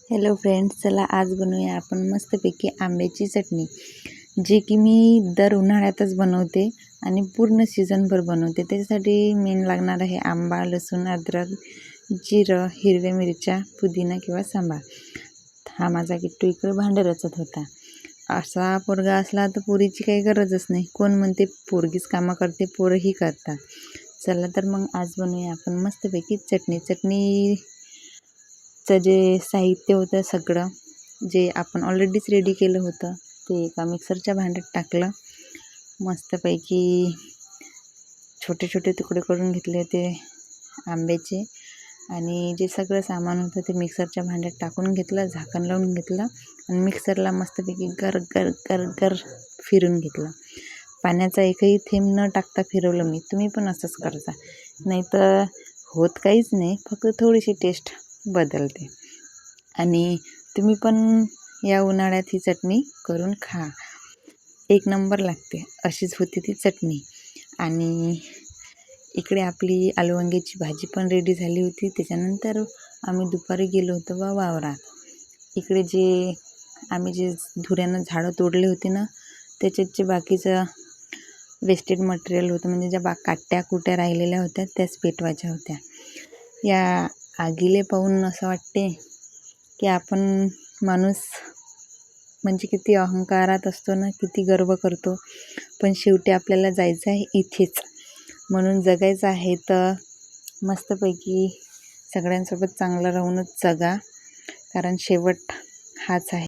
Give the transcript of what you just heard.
Hello friends, चला आज बनवूया आपण मस्तपैकी आंब्याची चटणी, जी की मी दर उन्हाळ्यातच बनवते आणि पूर्ण सीझनभर बनवते। त्याच्यासाठी मेन लागणार आहे आंबा, लसूण, अद्रक, जिरं, हिरव्या मिरच्या, पुदिना किंवा सांबार। हा माझा किट्टू इकडे भांडे रचत होता। असा पोरगा असला तर पोरीची काही गरजच नाही। कोण म्हणते पोरगीच कामं करते, पोरही करतात। चला तर मग आज बनवूया आपण मस्तपैकी चटणी। जे साहित्य होतं सगळं जे आपण ऑलरेडीच रेडी केलं होतं ते एका मिक्सरच्या भांड्यात टाकलं। मस्तपैकी छोटे छोटे तुकडे करून घेतले होते आंब्याचे आणि जे सगळं सामान होतं ते मिक्सरच्या भांड्यात टाकून घेतलं, झाकण लावून घेतलं आणि मिक्सरला मस्तपैकी गर गर गर गर फिरून घेतलं। पाण्याचा एकही थेंब न टाकता फिरवलं मी। तुम्ही पण असंच करता, नाही तर होत काहीच नाही, फक्त थोडीशी टेस्ट बदलते। आणि तुम्ही पण या उन्हाळ्यात ही चटणी करून खा, एक नंबर लागते। अशीच होती ती चटणी। आणि इकडे आपली आलू वांग्याची भाजी पण रेडी झाली होती। त्याच्यानंतर आम्ही दुपारी गेलो होतो वावरात। इकडे जे आम्ही जे धुऱ्यानं झाडं तोडले होते ना, त्याच्यात जे बाकीचं वेस्टेड मटेरियल होतं, म्हणजे ज्या काट्या कुट्या राहिलेल्या होत्या त्याच पेटवायच्या होत्या। या आगीले पाहून असं वाटते की आपण माणूस म्हणजे किती अहंकारात असतो ना, किती गर्व करतो, पण शेवटी आपल्याला जायचं आहे इथेच, म्हणून जगायचं आहे तर मस्तपैकी सगळ्यांसोबत चांगलं राहूनच जगा, कारण शेवट हाच आहे।